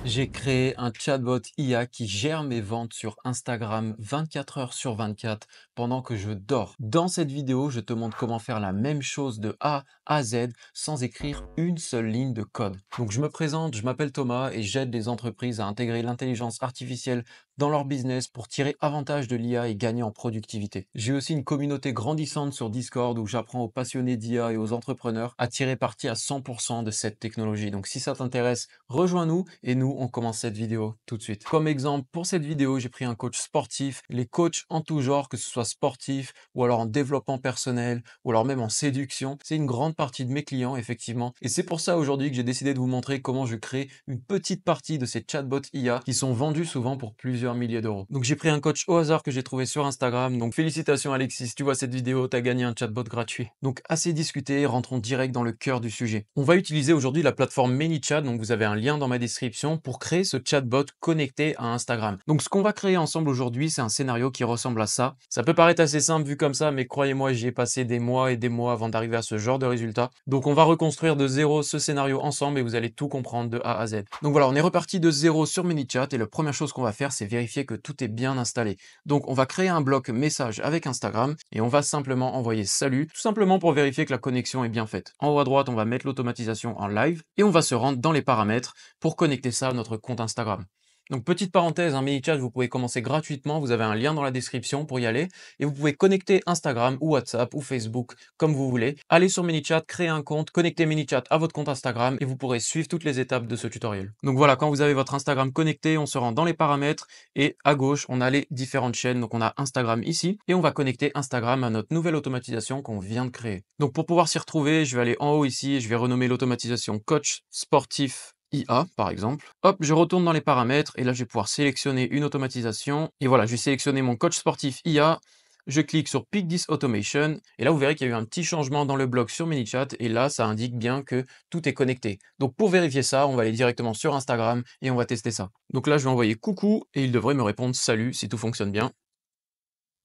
J'ai créé un chatbot IA qui gère mes ventes sur Instagram 24 heures sur 24 pendant que je dors. Dans cette vidéo, je te montre comment faire la même chose de A à Z sans écrire une seule ligne de code. Donc je me présente, je m'appelle Thomas et j'aide les entreprises à intégrer l'intelligence artificielle dans leur business pour tirer avantage de l'IA et gagner en productivité. J'ai aussi une communauté grandissante sur Discord où j'apprends aux passionnés d'IA et aux entrepreneurs à tirer parti à 100% de cette technologie. Donc si ça t'intéresse, rejoins-nous et nous, on commence cette vidéo tout de suite. Comme exemple, pour cette vidéo, j'ai pris un coach sportif, les coachs en tout genre, que ce soit sportif ou alors en développement personnel ou alors même en séduction. C'est une grande partie de mes clients, effectivement. Et c'est pour ça aujourd'hui que j'ai décidé de vous montrer comment je crée une petite partie de ces chatbots IA qui sont vendus souvent pour plusieurs milliers d'euros. Donc j'ai pris un coach au hasard que j'ai trouvé sur Instagram. Donc félicitations Alexis, si tu vois cette vidéo, tu as gagné un chatbot gratuit. Donc assez discuté, rentrons direct dans le cœur du sujet. On va utiliser aujourd'hui la plateforme ManyChat, donc vous avez un lien dans ma description pour créer ce chatbot connecté à Instagram. Donc ce qu'on va créer ensemble aujourd'hui, c'est un scénario qui ressemble à ça. Ça peut paraître assez simple vu comme ça, mais croyez-moi, j'y ai passé des mois et des mois avant d'arriver à ce genre de résultat. Donc on va reconstruire de zéro ce scénario ensemble et vous allez tout comprendre de A à Z. Donc voilà, on est reparti de zéro sur ManyChat et la première chose qu'on va faire, c'est vérifier que tout est bien installé. Donc on va créer un bloc message avec Instagram et on va simplement envoyer salut, tout simplement pour vérifier que la connexion est bien faite. En haut à droite, on va mettre l'automatisation en live et on va se rendre dans les paramètres pour connecter ça à notre compte Instagram. Donc petite parenthèse, un ManyChat, vous pouvez commencer gratuitement, vous avez un lien dans la description pour y aller et vous pouvez connecter Instagram ou WhatsApp ou Facebook comme vous voulez. Allez sur ManyChat, créez un compte, connectez ManyChat à votre compte Instagram et vous pourrez suivre toutes les étapes de ce tutoriel. Donc voilà, quand vous avez votre Instagram connecté, on se rend dans les paramètres et à gauche, on a les différentes chaînes. Donc on a Instagram ici et on va connecter Instagram à notre nouvelle automatisation qu'on vient de créer. Donc pour pouvoir s'y retrouver, je vais aller en haut ici et je vais renommer l'automatisation coach sportif IA par exemple. Hop, je retourne dans les paramètres et là je vais pouvoir sélectionner une automatisation et voilà, je vais sélectionner mon coach sportif IA. Je clique sur Pick this Automation et là vous verrez qu'il y a eu un petit changement dans le bloc sur ManyChat et là ça indique bien que tout est connecté. Donc pour vérifier ça, on va aller directement sur Instagram et on va tester ça. Donc là je vais envoyer coucou et il devrait me répondre salut si tout fonctionne bien.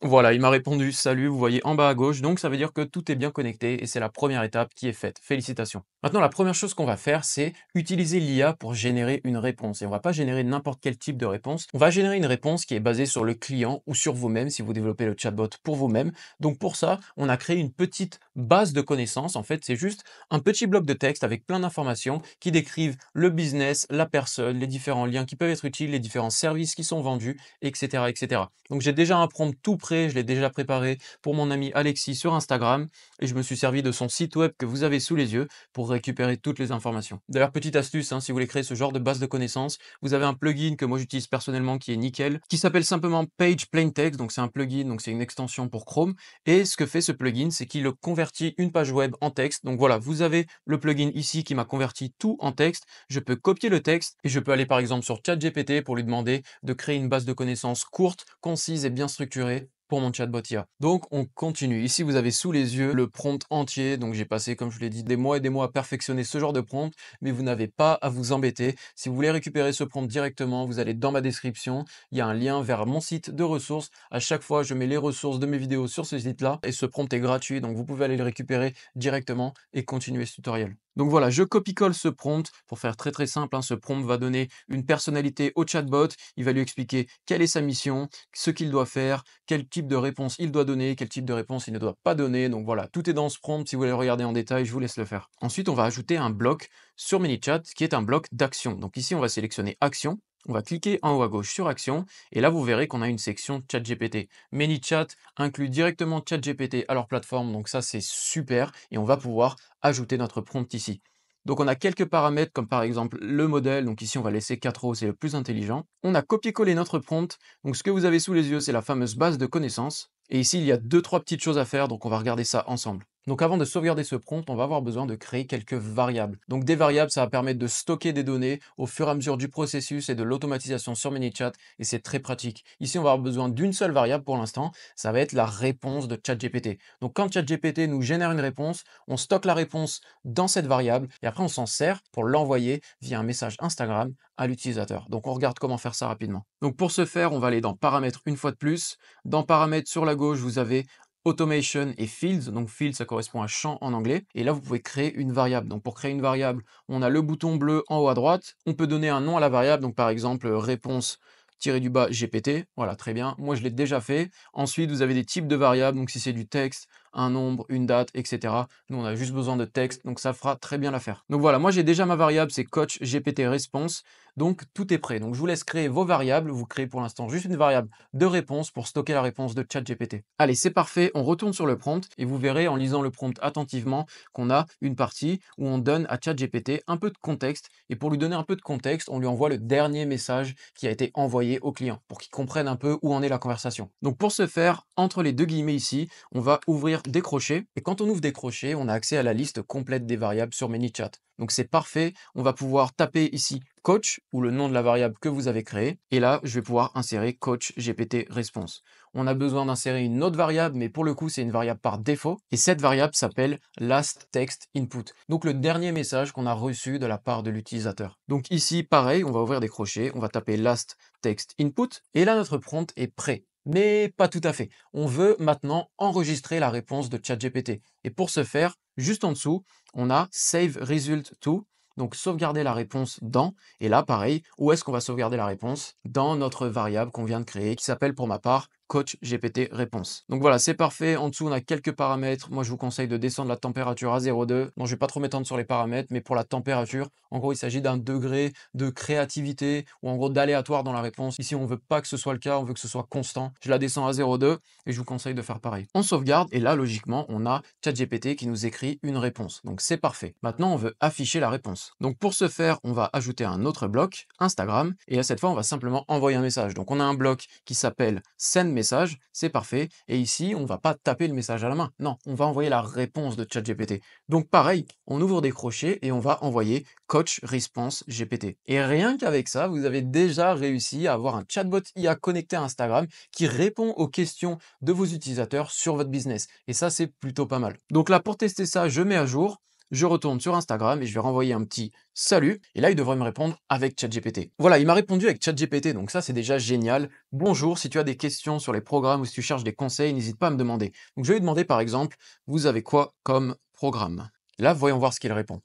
Voilà, il m'a répondu salut, vous voyez en bas à gauche, donc ça veut dire que tout est bien connecté et c'est la première étape qui est faite. Félicitations. Maintenant, la première chose qu'on va faire, c'est utiliser l'IA pour générer une réponse. Et on va pas générer n'importe quel type de réponse. On va générer une réponse qui est basée sur le client ou sur vous-même si vous développez le chatbot pour vous-même. Donc pour ça, on a créé une petite base de connaissances. En fait, c'est juste un petit bloc de texte avec plein d'informations qui décrivent le business, la personne, les différents liens qui peuvent être utiles, les différents services qui sont vendus, etc., etc. Donc j'ai déjà un prompt tout prêt, je l'ai déjà préparé pour mon ami Alexis sur Instagram et je me suis servi de son site web que vous avez sous les yeux pour récupérer toutes les informations. D'ailleurs, petite astuce, si vous voulez créer ce genre de base de connaissances, vous avez un plugin que moi j'utilise personnellement qui est nickel, qui s'appelle simplement Page Plain Text, donc c'est un plugin, donc c'est une extension pour Chrome, et ce que fait ce plugin, c'est qu'il convertit une page web en texte. Donc voilà, vous avez le plugin ici qui m'a converti tout en texte, je peux copier le texte et je peux aller par exemple sur ChatGPT pour lui demander de créer une base de connaissances courte, concise et bien structurée pour mon chatbot IA. Donc on continue. Ici vous avez sous les yeux le prompt entier. Donc j'ai passé, comme je l'ai dit, des mois et des mois à perfectionner ce genre de prompt, mais vous n'avez pas à vous embêter. Si vous voulez récupérer ce prompt directement, vous allez dans ma description. Il y a un lien vers mon site de ressources. À chaque fois, je mets les ressources de mes vidéos sur ce site-là et ce prompt est gratuit. Donc vous pouvez aller le récupérer directement et continuer ce tutoriel. Donc voilà, je copie-colle ce prompt pour faire très très simple. Ce prompt va donner une personnalité au chatbot. Il va lui expliquer quelle est sa mission, ce qu'il doit faire, quel type de réponse il doit donner, quel type de réponse il ne doit pas donner. Donc voilà, tout est dans ce prompt. Si vous voulez le regarder en détail, je vous laisse le faire. Ensuite, on va ajouter un bloc sur ManyChat qui est un bloc d'action. Donc ici, on va sélectionner action. On va cliquer en haut à gauche sur action et là vous verrez qu'on a une section ChatGPT. ManyChat inclut directement ChatGPT à leur plateforme, donc ça c'est super et on va pouvoir ajouter notre prompt ici. Donc on a quelques paramètres comme par exemple le modèle, donc ici on va laisser 4 c'est le plus intelligent. On a copié-collé notre prompt, donc ce que vous avez sous les yeux c'est la fameuse base de connaissances. Et ici il y a 2-3 petites choses à faire, donc on va regarder ça ensemble. Donc avant de sauvegarder ce prompt, on va avoir besoin de créer quelques variables. Donc des variables, ça va permettre de stocker des données au fur et à mesure du processus et de l'automatisation sur ManyChat, et c'est très pratique. Ici on va avoir besoin d'une seule variable pour l'instant, ça va être la réponse de ChatGPT. Donc quand ChatGPT nous génère une réponse, on stocke la réponse dans cette variable et après on s'en sert pour l'envoyer via un message Instagram à l'utilisateur. Donc on regarde comment faire ça rapidement. Donc pour ce faire, on va aller dans paramètres une fois de plus. Dans paramètres sur la gauche, vous avez automation et fields. Donc fields, ça correspond à champ en anglais. Et là, vous pouvez créer une variable. Donc pour créer une variable, on a le bouton bleu en haut à droite. On peut donner un nom à la variable. Donc par exemple, réponse tiré du bas GPT. Voilà, très bien. Moi, je l'ai déjà fait. Ensuite, vous avez des types de variables. Donc si c'est du texte, un nombre, une date, etc. Nous, on a juste besoin de texte. Donc ça fera très bien l'affaire. Donc voilà, moi, j'ai déjà ma variable. C'est coach GPT response. Donc tout est prêt. Donc je vous laisse créer vos variables. Vous créez pour l'instant juste une variable de réponse pour stocker la réponse de ChatGPT. Allez, c'est parfait, on retourne sur le prompt et vous verrez en lisant le prompt attentivement qu'on a une partie où on donne à ChatGPT un peu de contexte et pour lui donner un peu de contexte, on lui envoie le dernier message qui a été envoyé au client pour qu'il comprenne un peu où en est la conversation. Donc pour ce faire, entre les deux guillemets ici, on va ouvrir des crochets et quand on ouvre des crochets, on a accès à la liste complète des variables sur ManyChat. Donc c'est parfait, on va pouvoir taper ici coach ou le nom de la variable que vous avez créée et là je vais pouvoir insérer coach GPT response. On a besoin d'insérer une autre variable mais pour le coup c'est une variable par défaut et cette variable s'appelle last text input. Donc le dernier message qu'on a reçu de la part de l'utilisateur. Donc ici pareil, on va ouvrir des crochets, on va taper last text input et là notre prompt est prêt. Mais pas tout à fait. On veut maintenant enregistrer la réponse de ChatGPT. Et pour ce faire, juste en dessous, on a Save Result to, donc sauvegarder la réponse dans, et là pareil, où est-ce qu'on va sauvegarder la réponse? Dans notre variable qu'on vient de créer, qui s'appelle pour ma part Coach GPT réponse. Donc voilà, c'est parfait. En dessous, on a quelques paramètres. Moi, je vous conseille de descendre la température à 0,2. Bon, je vais pas trop m'étendre sur les paramètres, mais pour la température, en gros, il s'agit d'un degré de créativité ou en gros d'aléatoire dans la réponse. Ici, on veut pas que ce soit le cas, on veut que ce soit constant. Je la descends à 0,2 et je vous conseille de faire pareil. On sauvegarde et là, logiquement, on a ChatGPT qui nous écrit une réponse. Donc c'est parfait. Maintenant, on veut afficher la réponse. Donc pour ce faire, on va ajouter un autre bloc, Instagram, et à cette fois, on va simplement envoyer un message. Donc on a un bloc qui s'appelle Send Message, c'est parfait. Et ici, on va pas taper le message à la main. Non, on va envoyer la réponse de ChatGPT. Donc pareil, on ouvre des crochets et on va envoyer Coach Response GPT. Et rien qu'avec ça, vous avez déjà réussi à avoir un chatbot IA connecté à Instagram qui répond aux questions de vos utilisateurs sur votre business. Et ça, c'est plutôt pas mal. Donc là, pour tester ça, je mets à jour. Je retourne sur Instagram et je vais renvoyer un petit salut. Et là, il devrait me répondre avec ChatGPT. Voilà, il m'a répondu avec ChatGPT, donc ça, c'est déjà génial. Bonjour, si tu as des questions sur les programmes ou si tu cherches des conseils, n'hésite pas à me demander. Donc, je vais lui demander par exemple, vous avez quoi comme programme? Là, voyons voir ce qu'il répond.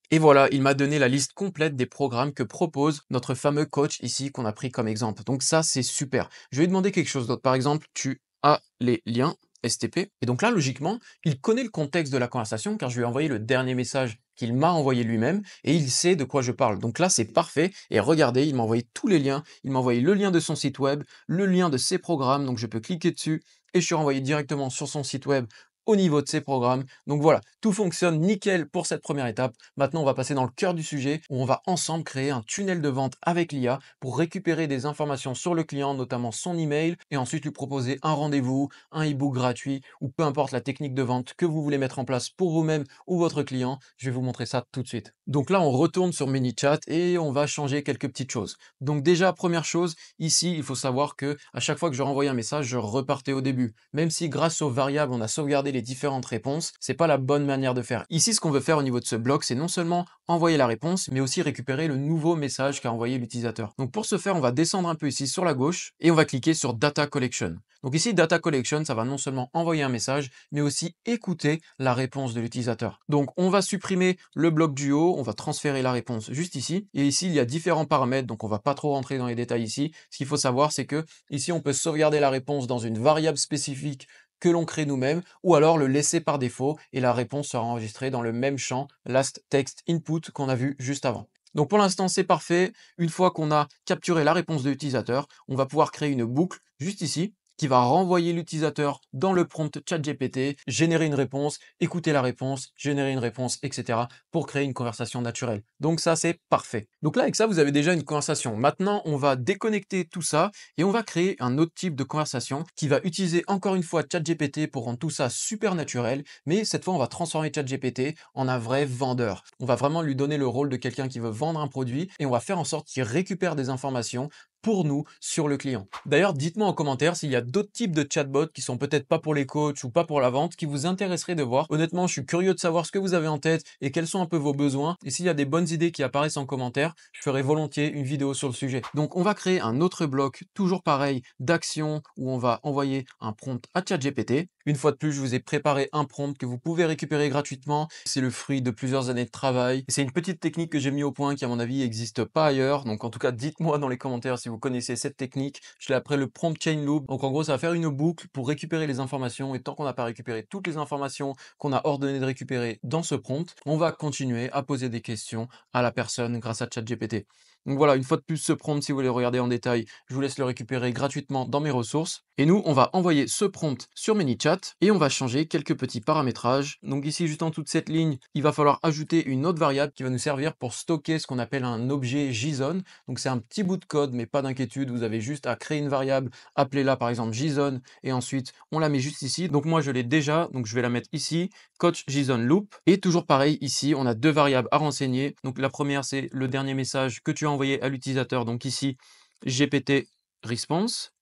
Et voilà, il m'a donné la liste complète des programmes que propose notre fameux coach ici qu'on a pris comme exemple. Donc ça, c'est super. Je vais lui demander quelque chose d'autre. Par exemple, tu as les liens STP. Et donc là, logiquement, il connaît le contexte de la conversation car je lui ai envoyé le dernier message qu'il m'a envoyé lui-même et il sait de quoi je parle. Donc là, c'est parfait. Et regardez, il m'a envoyé tous les liens. Il m'a envoyé le lien de son site web, le lien de ses programmes. Donc je peux cliquer dessus et je suis renvoyé directement sur son site web au niveau de ses programmes. Donc voilà, tout fonctionne nickel pour cette première étape. Maintenant, on va passer dans le cœur du sujet où on va ensemble créer un tunnel de vente avec l'IA pour récupérer des informations sur le client, notamment son email, et ensuite lui proposer un rendez-vous, un e-book gratuit ou peu importe la technique de vente que vous voulez mettre en place pour vous-même ou votre client. Je vais vous montrer ça tout de suite. Donc là, on retourne sur ManyChat et on va changer quelques petites choses. Donc déjà, première chose, ici, il faut savoir que à chaque fois que je renvoyais un message, je repartais au début. Même si grâce aux variables, on a sauvegardé les différentes réponses, c'est pas la bonne manière de faire. Ici, ce qu'on veut faire au niveau de ce bloc, c'est non seulement envoyer la réponse, mais aussi récupérer le nouveau message qu'a envoyé l'utilisateur. Donc pour ce faire, on va descendre un peu ici sur la gauche et on va cliquer sur Data Collection. Donc ici, Data Collection, ça va non seulement envoyer un message, mais aussi écouter la réponse de l'utilisateur. Donc on va supprimer le bloc du haut, on va transférer la réponse juste ici. Et ici, il y a différents paramètres, donc on va pas trop rentrer dans les détails ici. Ce qu'il faut savoir, c'est que ici, on peut sauvegarder la réponse dans une variable spécifique que l'on crée nous-mêmes, ou alors le laisser par défaut, et la réponse sera enregistrée dans le même champ last text input qu'on a vu juste avant. Donc pour l'instant, c'est parfait. Une fois qu'on a capturé la réponse de l'utilisateur, on va pouvoir créer une boucle juste ici qui va renvoyer l'utilisateur dans le prompt ChatGPT, générer une réponse, écouter la réponse, générer une réponse, etc. pour créer une conversation naturelle. Donc ça, c'est parfait. Donc là, avec ça, vous avez déjà une conversation. Maintenant, on va déconnecter tout ça et on va créer un autre type de conversation qui va utiliser encore une fois ChatGPT pour rendre tout ça super naturel, mais cette fois, on va transformer ChatGPT en un vrai vendeur. On va vraiment lui donner le rôle de quelqu'un qui veut vendre un produit et on va faire en sorte qu'il récupère des informations pour nous sur le client. D'ailleurs, dites-moi en commentaire s'il y a d'autres types de chatbots qui sont peut-être pas pour les coachs ou pas pour la vente qui vous intéresseraient de voir. Honnêtement, je suis curieux de savoir ce que vous avez en tête et quels sont un peu vos besoins. Et s'il y a des bonnes idées qui apparaissent en commentaire, je ferai volontiers une vidéo sur le sujet. Donc, on va créer un autre bloc, toujours pareil, d'action où on va envoyer un prompt à ChatGPT. Une fois de plus, je vous ai préparé un prompt que vous pouvez récupérer gratuitement. C'est le fruit de plusieurs années de travail. C'est une petite technique que j'ai mis au point qui, à mon avis, n'existe pas ailleurs. Donc, en tout cas, dites-moi dans les commentaires si vous connaissez cette technique. Je l'ai appelé le prompt chain loop. Donc, en gros, ça va faire une boucle pour récupérer les informations. Et tant qu'on n'a pas récupéré toutes les informations qu'on a ordonné de récupérer dans ce prompt, on va continuer à poser des questions à la personne grâce à ChatGPT. Donc voilà, une fois de plus, ce prompt, si vous voulez regarder en détail, je vous laisse le récupérer gratuitement dans mes ressources. Et nous, on va envoyer ce prompt sur ManyChat et on va changer quelques petits paramétrages. Donc ici, juste en dessous de cette ligne, il va falloir ajouter une autre variable qui va nous servir pour stocker ce qu'on appelle un objet JSON. Donc c'est un petit bout de code, mais pas d'inquiétude, vous avez juste à créer une variable, appelez-la par exemple JSON, et ensuite on la met juste ici. Donc moi je l'ai déjà, donc je vais la mettre ici, coach JSON loop. Et toujours pareil, ici on a deux variables à renseigner. Donc la première c'est le dernier message que tu as envoyé à l'utilisateur, donc ici GPT response.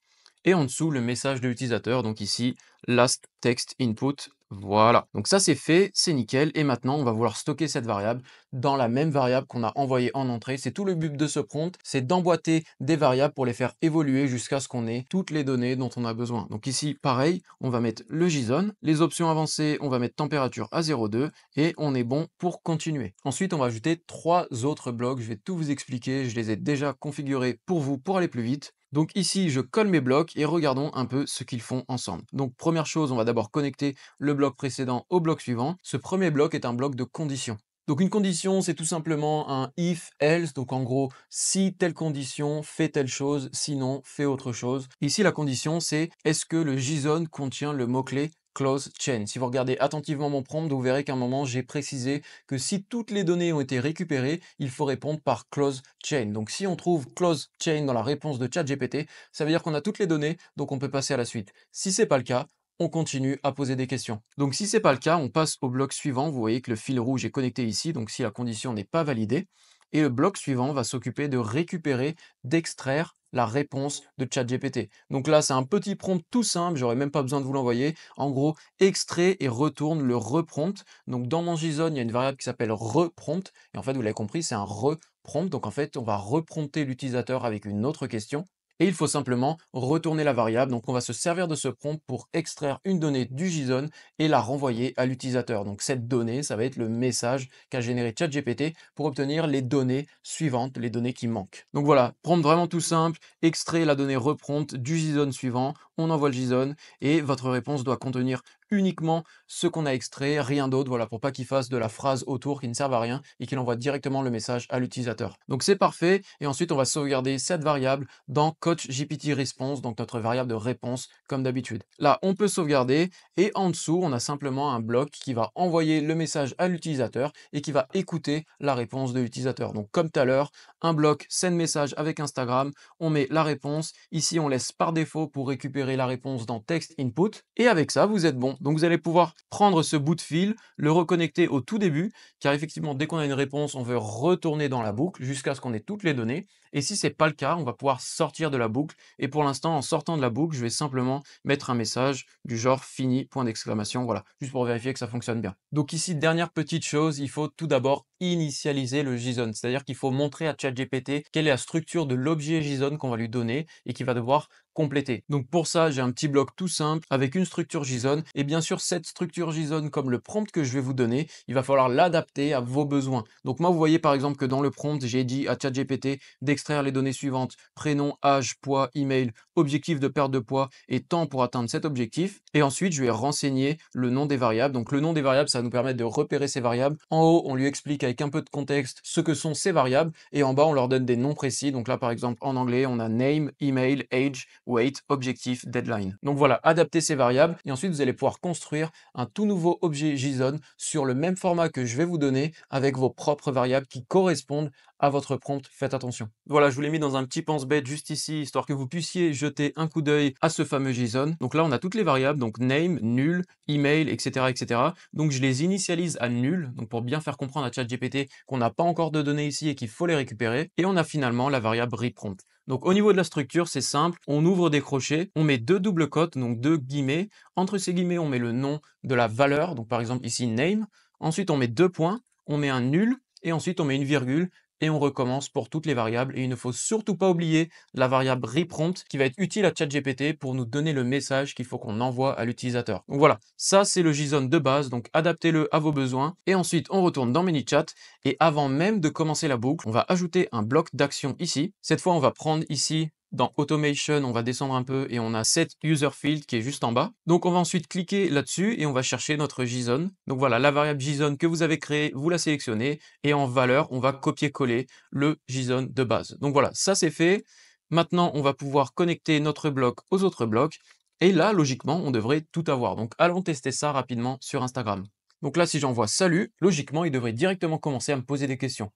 Et en dessous, le message de l'utilisateur, donc ici, last text input. Voilà. Donc ça, c'est fait, c'est nickel. Et maintenant, on va vouloir stocker cette variable dans la même variable qu'on a envoyée en entrée. C'est tout le but de ce prompt, c'est d'emboîter des variables pour les faire évoluer jusqu'à ce qu'on ait toutes les données dont on a besoin. Donc ici, pareil, on va mettre le JSON. Les options avancées, on va mettre température à 0,2 et on est bon pour continuer. Ensuite, on va ajouter trois autres blocs. Je vais tout vous expliquer. Je les ai déjà configurés pour vous pour aller plus vite. Donc ici, je colle mes blocs et regardons un peu ce qu'ils font ensemble. Donc première chose, on va d'abord connecter le bloc précédent au bloc suivant. Ce premier bloc est un bloc de condition. Donc une condition, c'est tout simplement un if, else, donc en gros, si telle condition, fais telle chose, sinon, fais autre chose. Ici, la condition, c'est est-ce que le JSON contient le mot-clé close chain. Si vous regardez attentivement mon prompt, vous verrez qu'à un moment, j'ai précisé que si toutes les données ont été récupérées, il faut répondre par close chain. Donc si on trouve close chain dans la réponse de ChatGPT, ça veut dire qu'on a toutes les données, donc on peut passer à la suite. Si c'est pas le cas, on continue à poser des questions. Donc si c'est pas le cas, on passe au bloc suivant. Vous voyez que le fil rouge est connecté ici, donc si la condition n'est pas validée. Et le bloc suivant va s'occuper de récupérer, d'extraire la réponse de ChatGPT. Donc là, c'est un petit prompt tout simple, j'aurais même pas besoin de vous l'envoyer. En gros, extrait et retourne le reprompt. Donc dans mon JSON, il y a une variable qui s'appelle reprompt. Et en fait, vous l'avez compris, c'est un reprompt. Donc en fait, on va reprompter l'utilisateur avec une autre question. Et il faut simplement retourner la variable. Donc on va se servir de ce prompt pour extraire une donnée du JSON et la renvoyer à l'utilisateur. Donc cette donnée, ça va être le message qu'a généré ChatGPT pour obtenir les données suivantes, les données qui manquent. Donc voilà, prompt vraiment tout simple, extrait la donnée reprompt du JSON suivant, on envoie le JSON et votre réponse doit contenir uniquement ce qu'on a extrait, rien d'autre, voilà, pour pas qu'il fasse de la phrase autour qui ne serve à rien et qu'il envoie directement le message à l'utilisateur. Donc c'est parfait, et ensuite on va sauvegarder cette variable dans coach GPT response, donc notre variable de réponse comme d'habitude. Là, on peut sauvegarder, et en dessous, on a simplement un bloc qui va envoyer le message à l'utilisateur et qui va écouter la réponse de l'utilisateur. Donc comme tout à l'heure, un bloc send message avec Instagram, on met la réponse, ici on laisse par défaut pour récupérer la réponse dans text input, et avec ça, vous êtes bon. Donc vous allez pouvoir prendre ce bout de fil, le reconnecter au tout début, car effectivement, dès qu'on a une réponse, on veut retourner dans la boucle jusqu'à ce qu'on ait toutes les données. Et si c'est pas le cas, on va pouvoir sortir de la boucle. Et pour l'instant, en sortant de la boucle, je vais simplement mettre un message du genre fini, point d'exclamation, voilà, juste pour vérifier que ça fonctionne bien. Donc ici, dernière petite chose, il faut tout d'abord initialiser le JSON, c'est-à-dire qu'il faut montrer à ChatGPT quelle est la structure de l'objet JSON qu'on va lui donner et qu'il va devoir compléter. Donc pour ça, j'ai un petit bloc tout simple avec une structure JSON, et bien sûr cette structure JSON, comme le prompt que je vais vous donner, il va falloir l'adapter à vos besoins. Donc moi, vous voyez par exemple que dans le prompt, j'ai dit à ChatGPT d'extraire les données suivantes: prénom, âge, poids, email, objectif de perte de poids et temps pour atteindre cet objectif. Et ensuite, je vais renseigner le nom des variables. Donc le nom des variables, ça va nous permettre de repérer ces variables. En haut, on lui explique avec un peu de contexte ce que sont ces variables, et en bas, on leur donne des noms précis. Donc là, par exemple, en anglais, on a name, email, age, weight, objectif, deadline. Donc voilà, adapter ces variables, et ensuite vous allez pouvoir construire un tout nouveau objet JSON sur le même format que je vais vous donner avec vos propres variables qui correspondent à votre prompt. Faites attention. Voilà, je vous l'ai mis dans un petit pense-bête juste ici, histoire que vous puissiez jeter un coup d'œil à ce fameux JSON. Donc là, on a toutes les variables, donc name, nul, email, etc., etc. Donc je les initialise à nul, donc pour bien faire comprendre à ChatGPT qu'on n'a pas encore de données ici et qu'il faut les récupérer. Et on a finalement la variable reprompt. Donc au niveau de la structure, c'est simple, on ouvre des crochets, on met deux doubles cotes, donc deux guillemets. Entre ces guillemets, on met le nom de la valeur, donc par exemple ici name. Ensuite, on met deux points, on met un nul, et ensuite on met une virgule, et on recommence pour toutes les variables. Et il ne faut surtout pas oublier la variable reprompt qui va être utile à ChatGPT pour nous donner le message qu'il faut qu'on envoie à l'utilisateur. Donc voilà, ça c'est le JSON de base, donc adaptez-le à vos besoins. Et ensuite, on retourne dans ManyChat et avant même de commencer la boucle, on va ajouter un bloc d'action ici. Cette fois, on va prendre ici dans Automation, on va descendre un peu et on a Set User Field qui est juste en bas. Donc on va ensuite cliquer là-dessus et on va chercher notre JSON. Donc voilà, la variable JSON que vous avez créée, vous la sélectionnez et en valeur, on va copier-coller le JSON de base. Donc voilà, ça c'est fait. Maintenant, on va pouvoir connecter notre bloc aux autres blocs et là, logiquement, on devrait tout avoir. Donc allons tester ça rapidement sur Instagram. Donc là, si j'envoie salut, logiquement, il devrait directement commencer à me poser des questions.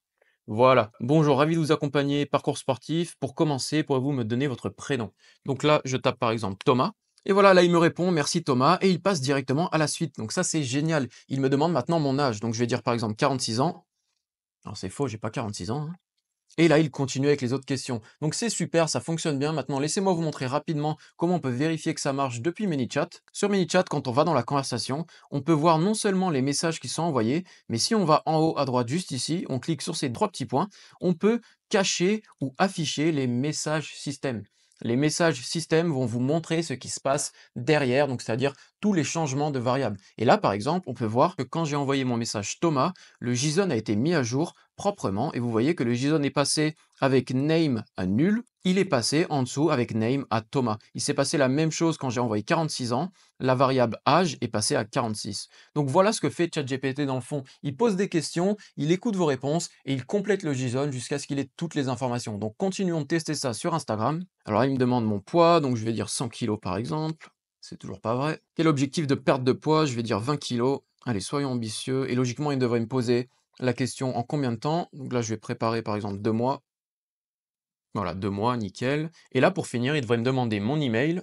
Voilà, bonjour, ravi de vous accompagner, parcours sportif. Pour commencer, pourrez-vous me donner votre prénom? Donc là, je tape par exemple Thomas. Et voilà, là, il me répond merci Thomas et il passe directement à la suite. Donc ça, c'est génial. Il me demande maintenant mon âge. Donc je vais dire par exemple 46 ans. Alors c'est faux, j'ai pas 46 ans, hein. Et là, il continue avec les autres questions. Donc c'est super, ça fonctionne bien. Maintenant, laissez-moi vous montrer rapidement comment on peut vérifier que ça marche depuis ManyChat. Sur ManyChat, quand on va dans la conversation, on peut voir non seulement les messages qui sont envoyés, mais si on va en haut à droite juste ici, on clique sur ces trois petits points, on peut cacher ou afficher les messages système. Les messages système vont vous montrer ce qui se passe derrière, donc c'est-à-dire tous les changements de variables. Et là, par exemple, on peut voir que quand j'ai envoyé mon message Thomas, le JSON a été mis à jour proprement et vous voyez que le JSON est passé avec name à nul, il est passé en dessous avec name à Thomas. Il s'est passé la même chose quand j'ai envoyé 46 ans, la variable âge est passée à 46. Donc voilà ce que fait ChatGPT dans le fond. Il pose des questions, il écoute vos réponses et il complète le JSON jusqu'à ce qu'il ait toutes les informations. Donc continuons de tester ça sur Instagram. Alors là, il me demande mon poids, donc je vais dire 100 kg par exemple. C'est toujours pas vrai. Quel objectif de perte de poids? Je vais dire 20 kg. Allez, soyons ambitieux. Et logiquement, il devrait me poser la question en combien de temps? Donc là, je vais préparer par exemple 2 mois. Voilà, 2 mois, nickel. Et là, pour finir, il devrait me demander mon email.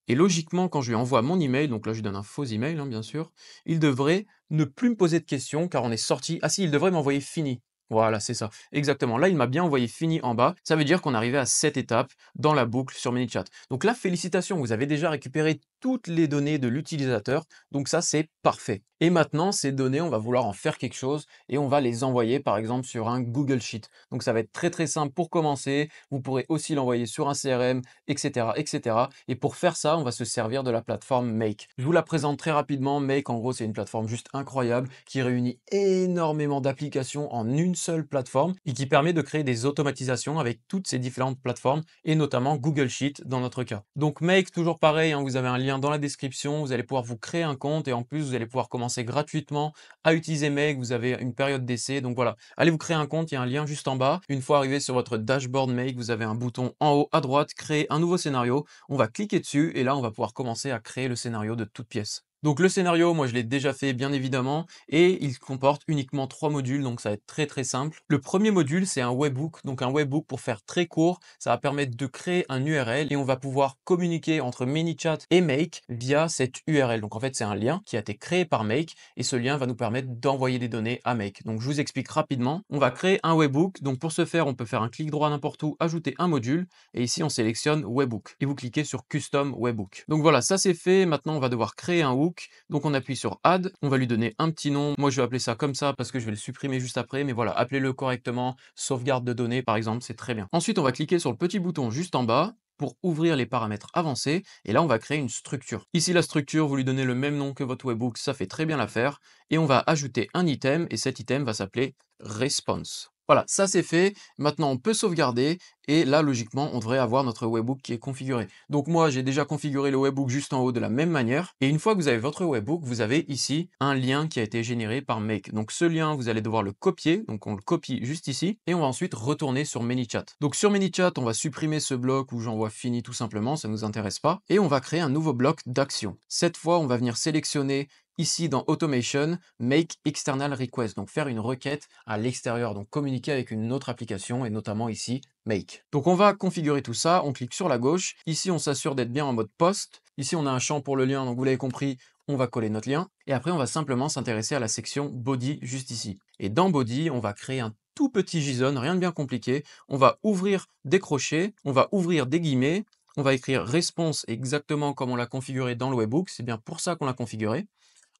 Et logiquement, quand je lui envoie mon email, donc là, je lui donne un faux email, hein, bien sûr, il devrait ne plus me poser de questions car on est sorti. Ah si, il devrait m'envoyer fini. Voilà, c'est ça. Exactement. Là, il m'a bien envoyé fini en bas. Ça veut dire qu'on est arrivé à cette étape dans la boucle sur ManyChat. Donc là, félicitations, vous avez déjà récupéré toutes les données de l'utilisateur. Donc ça, c'est parfait. Et maintenant, ces données, on va vouloir en faire quelque chose et on va les envoyer, par exemple, sur un Google Sheet. Donc ça va être très très simple pour commencer. Vous pourrez aussi l'envoyer sur un CRM, etc., etc. Et pour faire ça, on va se servir de la plateforme Make. Je vous la présente très rapidement. Make, en gros, c'est une plateforme juste incroyable qui réunit énormément d'applications en une seule plateforme et qui permet de créer des automatisations avec toutes ces différentes plateformes et notamment Google Sheet dans notre cas. Donc Make, toujours pareil, hein, vous avez un lien dans la description. Vous allez pouvoir vous créer un compte et en plus, vous allez pouvoir commencer gratuitement à utiliser Make. Vous avez une période d'essai. Donc voilà, allez vous créer un compte. Il y a un lien juste en bas. Une fois arrivé sur votre dashboard Make, vous avez un bouton en haut à droite, créer un nouveau scénario. On va cliquer dessus et là, on va pouvoir commencer à créer le scénario de toute pièce. Donc le scénario, moi je l'ai déjà fait bien évidemment, et il comporte uniquement 3 modules, donc ça va être très très simple. Le premier module, c'est un webhook, donc un webhook pour faire très court, ça va permettre de créer un URL et on va pouvoir communiquer entre ManyChat et Make via cette URL. Donc en fait c'est un lien qui a été créé par Make et ce lien va nous permettre d'envoyer des données à Make. Donc je vous explique rapidement, on va créer un webhook, donc pour ce faire on peut faire un clic droit n'importe où, ajouter un module, et ici on sélectionne webhook et vous cliquez sur custom webhook. Donc voilà, ça c'est fait, maintenant on va devoir créer un hook. Donc on appuie sur Add, on va lui donner un petit nom. Moi je vais appeler ça comme ça parce que je vais le supprimer juste après, mais voilà, appelez-le correctement, sauvegarde de données par exemple, c'est très bien. Ensuite on va cliquer sur le petit bouton juste en bas pour ouvrir les paramètres avancés, et là on va créer une structure. Ici la structure, vous lui donnez le même nom que votre webhook, ça fait très bien l'affaire, et on va ajouter un item, et cet item va s'appeler Response. Voilà, ça c'est fait. Maintenant, on peut sauvegarder et là, logiquement, on devrait avoir notre webhook qui est configuré. Donc moi, j'ai déjà configuré le webhook juste en haut de la même manière. Et une fois que vous avez votre webhook, vous avez ici un lien qui a été généré par Make. Donc ce lien, vous allez devoir le copier. Donc on le copie juste ici et on va ensuite retourner sur ManyChat. Donc sur ManyChat, on va supprimer ce bloc où j'envoie fini tout simplement, ça ne nous intéresse pas. Et on va créer un nouveau bloc d'action. Cette fois, on va venir sélectionner ici dans Automation, Make External Request, donc faire une requête à l'extérieur, donc communiquer avec une autre application et notamment ici Make. Donc on va configurer tout ça, on clique sur la gauche, ici on s'assure d'être bien en mode post, ici on a un champ pour le lien, donc vous l'avez compris, on va coller notre lien, et après on va simplement s'intéresser à la section Body juste ici. Et dans Body, on va créer un tout petit JSON, rien de bien compliqué. On va ouvrir des crochets, on va ouvrir des guillemets, on va écrire response exactement comme on l'a configuré dans le webhook, c'est bien pour ça qu'on l'a configuré.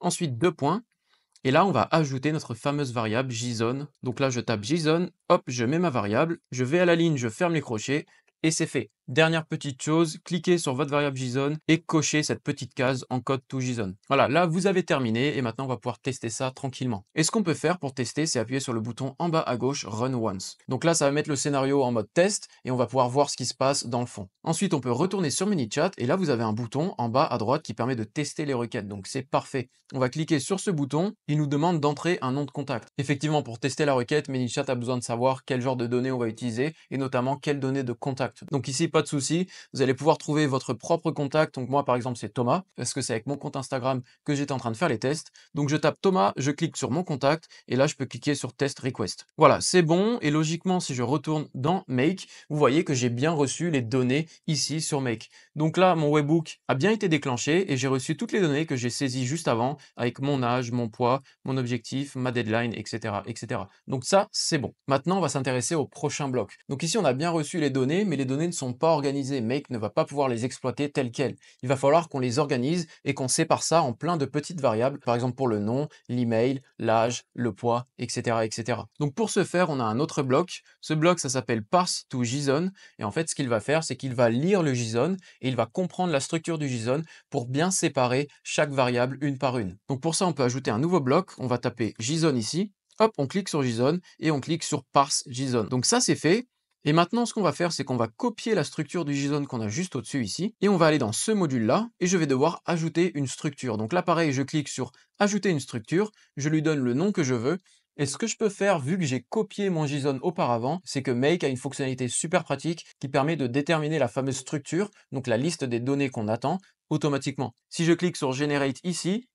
Ensuite, deux points. Et là, on va ajouter notre fameuse variable JSON. Donc là, je tape JSON, hop, je mets ma variable, je vais à la ligne, je ferme les crochets, et c'est fait. Dernière petite chose, cliquez sur votre variable JSON et cochez cette petite case en code to JSON. Voilà, là, vous avez terminé, et maintenant, on va pouvoir tester ça tranquillement. Et ce qu'on peut faire pour tester, c'est appuyer sur le bouton en bas à gauche, Run Once. Donc là, ça va mettre le scénario en mode test, et on va pouvoir voir ce qui se passe dans le fond. Ensuite, on peut retourner sur ManyChat, et là, vous avez un bouton en bas à droite qui permet de tester les requêtes. Donc c'est parfait. On va cliquer sur ce bouton, il nous demande d'entrer un nom de contact. Effectivement, pour tester la requête, ManyChat a besoin de savoir quel genre de données on va utiliser et notamment quelles données de contact. Donc ici, pas de souci, vous allez pouvoir trouver votre propre contact. Donc moi, par exemple, c'est Thomas, parce que c'est avec mon compte Instagram que j'étais en train de faire les tests. Donc je tape Thomas, je clique sur mon contact et là, je peux cliquer sur Test Request. Voilà, c'est bon. Et logiquement, si je retourne dans Make, vous voyez que j'ai bien reçu les données ici sur Make. Donc là, mon webhook a bien été déclenché et j'ai reçu toutes les données que j'ai saisies juste avant avec mon âge, mon poids, mon objectif, ma deadline, etc., etc. Donc ça, c'est bon. Maintenant, on va s'intéresser au prochain bloc. Donc ici, on a bien reçu les données, mais les données ne sont pas organisées. Make ne va pas pouvoir les exploiter telles quelles. Il va falloir qu'on les organise et qu'on sépare ça en plein de petites variables, par exemple pour le nom, l'email, l'âge, le poids, etc., etc. Donc pour ce faire, on a un autre bloc. Ce bloc, ça s'appelle parse to JSON. Et en fait, ce qu'il va faire, c'est qu'il va lire le JSON et il va comprendre la structure du JSON pour bien séparer chaque variable une par une. Donc pour ça, on peut ajouter un nouveau bloc. On va taper JSON ici. Hop, on clique sur JSON et on clique sur parse JSON. Donc ça, c'est fait. Et maintenant, ce qu'on va faire, c'est qu'on va copier la structure du JSON qu'on a juste au-dessus ici, et on va aller dans ce module-là, et je vais devoir ajouter une structure. Donc là, pareil, je clique sur ajouter une structure, je lui donne le nom que je veux, et ce que je peux faire, vu que j'ai copié mon JSON auparavant, c'est que Make a une fonctionnalité super pratique qui permet de déterminer la fameuse structure, donc la liste des données qu'on attend, automatiquement. Si je clique sur Generate ici,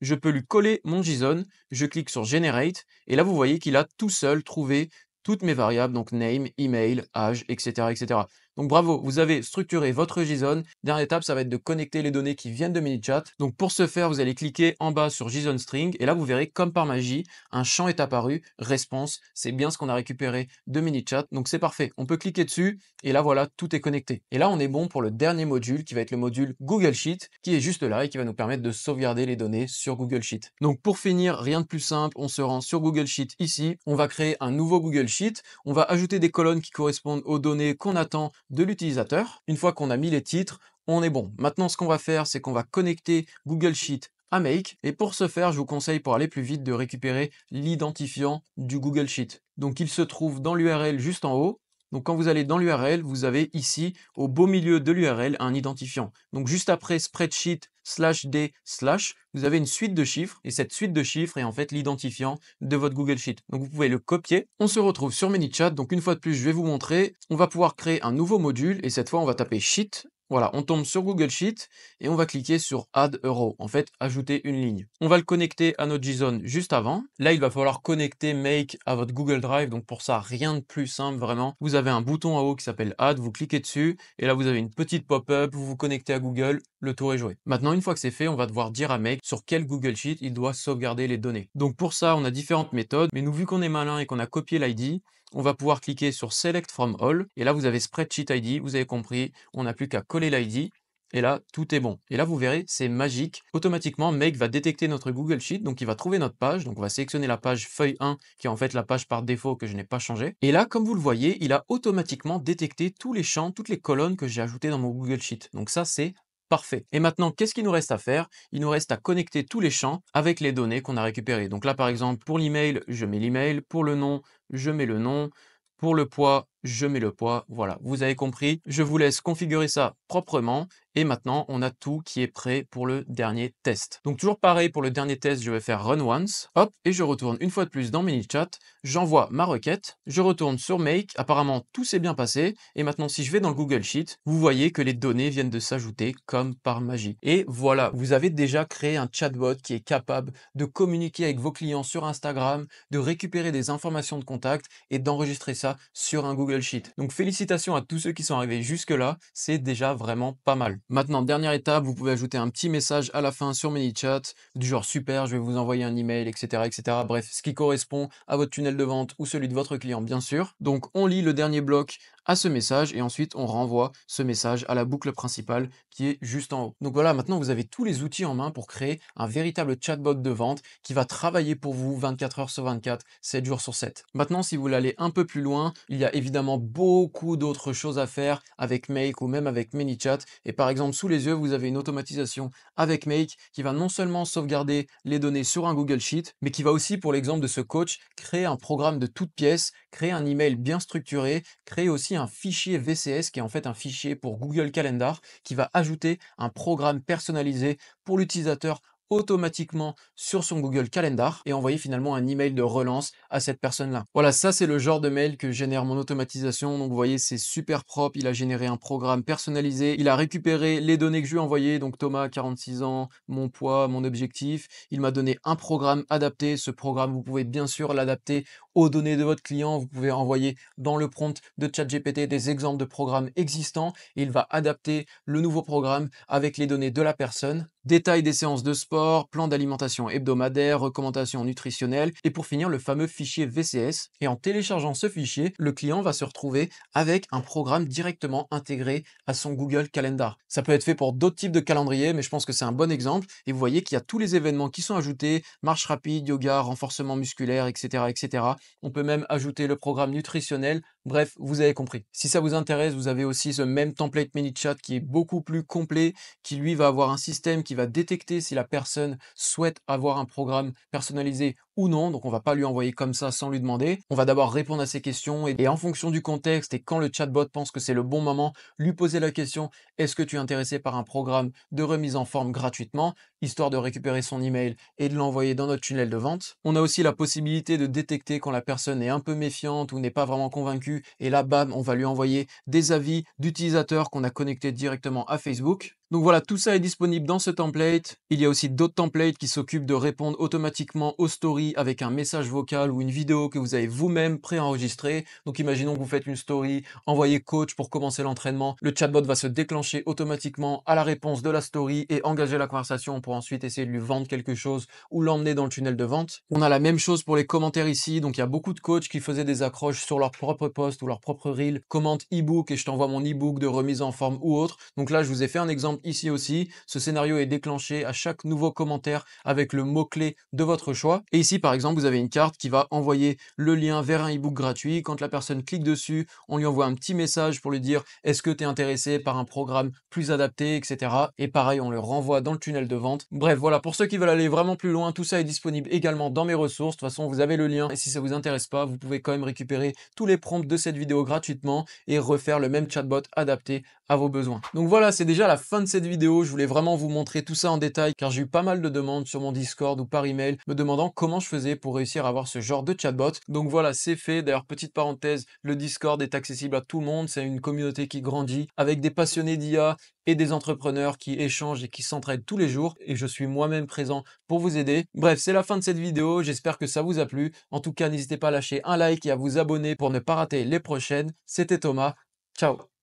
je peux lui coller mon JSON, je clique sur Generate, et là vous voyez qu'il a tout seul trouvé toutes mes variables, donc name, email, âge, etc., etc. Donc bravo, vous avez structuré votre JSON. Dernière étape, ça va être de connecter les données qui viennent de ManyChat. Donc pour ce faire, vous allez cliquer en bas sur JSON String, et là vous verrez comme par magie, un champ est apparu, response, c'est bien ce qu'on a récupéré de ManyChat, donc c'est parfait. On peut cliquer dessus, et là voilà, tout est connecté. Et là on est bon pour le dernier module, qui va être le module Google Sheet, qui est juste là et qui va nous permettre de sauvegarder les données sur Google Sheet. Donc pour finir, rien de plus simple, on se rend sur Google Sheet ici, on va créer un nouveau Google Sheet, on va ajouter des colonnes qui correspondent aux données qu'on attend de l'utilisateur. Une fois qu'on a mis les titres, on est bon. Maintenant, ce qu'on va faire, c'est qu'on va connecter Google Sheet à Make. Et pour ce faire, je vous conseille, pour aller plus vite, de récupérer l'identifiant du Google Sheet. Donc il se trouve dans l'URL juste en haut. Donc quand vous allez dans l'URL, vous avez ici, au beau milieu de l'URL, un identifiant. Donc juste après spreadsheet /d/, vous avez une suite de chiffres, et cette suite de chiffres est en fait l'identifiant de votre Google Sheet. Donc vous pouvez le copier. On se retrouve sur ManyChat, donc une fois de plus, je vais vous montrer. On va pouvoir créer un nouveau module, et cette fois, on va taper Sheet. Voilà, on tombe sur Google Sheet et on va cliquer sur Add a row, en fait, ajouter une ligne. On va le connecter à notre JSON juste avant. Là, il va falloir connecter Make à votre Google Drive, donc pour ça, rien de plus simple, vraiment. Vous avez un bouton en haut qui s'appelle Add, vous cliquez dessus, et là, vous avez une petite pop-up, vous vous connectez à Google, le tour est joué. Maintenant, une fois que c'est fait, on va devoir dire à Make sur quel Google Sheet il doit sauvegarder les données. Donc pour ça, on a différentes méthodes, mais nous, vu qu'on est malin et qu'on a copié l'ID, on va pouvoir cliquer sur Select from All, et là vous avez Spreadsheet ID, vous avez compris, on n'a plus qu'à coller l'ID, et là tout est bon. Et là vous verrez, c'est magique, automatiquement Make va détecter notre Google Sheet, donc il va trouver notre page, donc on va sélectionner la page feuille 1, qui est en fait la page par défaut que je n'ai pas changé, et là comme vous le voyez, il a automatiquement détecté tous les champs, toutes les colonnes que j'ai ajoutées dans mon Google Sheet. Donc ça c'est parfait. Et maintenant, qu'est-ce qu'il nous reste à faire? Il nous reste à connecter tous les champs avec les données qu'on a récupérées. Donc là, par exemple, pour l'email, je mets l'email. Pour le nom, je mets le nom. Pour le poids, je mets le poids. Voilà, vous avez compris. Je vous laisse configurer ça proprement. Et maintenant, on a tout qui est prêt pour le dernier test. Donc toujours pareil, pour le dernier test, je vais faire Run Once. Hop, et je retourne une fois de plus dans ManyChat. J'envoie ma requête. Je retourne sur Make. Apparemment, tout s'est bien passé. Et maintenant, si je vais dans le Google Sheet, vous voyez que les données viennent de s'ajouter comme par magie. Et voilà, vous avez déjà créé un chatbot qui est capable de communiquer avec vos clients sur Instagram, de récupérer des informations de contact et d'enregistrer ça sur un Google Google Sheet. Donc félicitations à tous ceux qui sont arrivés jusque-là, c'est déjà vraiment pas mal. Maintenant, dernière étape, vous pouvez ajouter un petit message à la fin sur ManyChat, du genre super, je vais vous envoyer un email, etc., etc. Bref, ce qui correspond à votre tunnel de vente ou celui de votre client, bien sûr. Donc on lit le dernier bloc à ce message et ensuite on renvoie ce message à la boucle principale qui est juste en haut. Donc voilà, maintenant vous avez tous les outils en main pour créer un véritable chatbot de vente qui va travailler pour vous 24 heures sur 24, 7 jours sur 7. Maintenant, si vous voulez aller un peu plus loin, il y a évidemment beaucoup d'autres choses à faire avec Make ou même avec ManyChat. Et par exemple, sous les yeux, vous avez une automatisation avec Make qui va non seulement sauvegarder les données sur un Google Sheet, mais qui va aussi, pour l'exemple de ce coach, créer un programme de toutes pièces, créer un email bien structuré, créer aussi un fichier VCS qui est en fait un fichier pour Google Calendar qui va ajouter un programme personnalisé pour l'utilisateur automatiquement sur son Google Calendar et envoyer finalement un email de relance à cette personne-là. Voilà, ça c'est le genre de mail que génère mon automatisation. Donc vous voyez, c'est super propre. Il a généré un programme personnalisé. Il a récupéré les données que je lui ai envoyées. Donc Thomas, 46 ans, mon poids, mon objectif. Il m'a donné un programme adapté. Ce programme, vous pouvez bien sûr l'adapter aux données de votre client. Vous pouvez envoyer dans le prompt de ChatGPT des exemples de programmes existants et il va adapter le nouveau programme avec les données de la personne. Détail des séances de sport, plan d'alimentation hebdomadaire, recommandations nutritionnelles et pour finir le fameux fichier VCS. Et en téléchargeant ce fichier, le client va se retrouver avec un programme directement intégré à son Google Calendar. Ça peut être fait pour d'autres types de calendriers, mais je pense que c'est un bon exemple. Et vous voyez qu'il y a tous les événements qui sont ajoutés, marche rapide, yoga, renforcement musculaire, etc., etc. On peut même ajouter le programme nutritionnel. Bref, vous avez compris. Si ça vous intéresse, vous avez aussi ce même template ManyChat qui est beaucoup plus complet, qui lui va avoir un système qui va détecter si la personne souhaite avoir un programme personnalisé ou non. Donc on va pas lui envoyer comme ça sans lui demander. On va d'abord répondre à ses questions et en fonction du contexte et quand le chatbot pense que c'est le bon moment, lui poser la question: est-ce que tu es intéressé par un programme de remise en forme gratuitement, histoire de récupérer son email et de l'envoyer dans notre tunnel de vente. On a aussi la possibilité de détecter quand la personne est un peu méfiante ou n'est pas vraiment convaincue et là bam, on va lui envoyer des avis d'utilisateurs qu'on a connectés directement à Facebook. Donc voilà, tout ça est disponible dans ce template. Il y a aussi d'autres templates qui s'occupent de répondre automatiquement aux stories avec un message vocal ou une vidéo que vous avez vous-même préenregistrée. Donc imaginons que vous faites une story, envoyez coach pour commencer l'entraînement. Le chatbot va se déclencher automatiquement à la réponse de la story et engager la conversation pour ensuite essayer de lui vendre quelque chose ou l'emmener dans le tunnel de vente. On a la même chose pour les commentaires ici. Donc il y a beaucoup de coachs qui faisaient des accroches sur leur propre post ou leur propre reel. Commente e-book et je t'envoie mon e-book de remise en forme ou autre. Donc là, je vous ai fait un exemple ici aussi. Ce scénario est déclenché à chaque nouveau commentaire avec le mot-clé de votre choix. Et ici, par exemple, vous avez une carte qui va envoyer le lien vers un e-book gratuit. Quand la personne clique dessus, on lui envoie un petit message pour lui dire: est-ce que tu es intéressé par un programme plus adapté, etc. Et pareil, on le renvoie dans le tunnel de vente. Bref, voilà, pour ceux qui veulent aller vraiment plus loin, tout ça est disponible également dans mes ressources. De toute façon, vous avez le lien. Et si ça vous intéresse pas, vous pouvez quand même récupérer tous les prompts de cette vidéo gratuitement et refaire le même chatbot adapté à vos besoins. Donc voilà, c'est déjà la fin de cette vidéo. Je voulais vraiment vous montrer tout ça en détail car j'ai eu pas mal de demandes sur mon Discord ou par email me demandant comment je faisais pour réussir à avoir ce genre de chatbot. Donc voilà, c'est fait. D'ailleurs, petite parenthèse, le Discord est accessible à tout le monde. C'est une communauté qui grandit avec des passionnés d'IA et des entrepreneurs qui échangent et qui s'entraident tous les jours. Et je suis moi-même présent pour vous aider. Bref, c'est la fin de cette vidéo. J'espère que ça vous a plu. En tout cas, n'hésitez pas à lâcher un like et à vous abonner pour ne pas rater les prochaines. C'était Thomas. Ciao!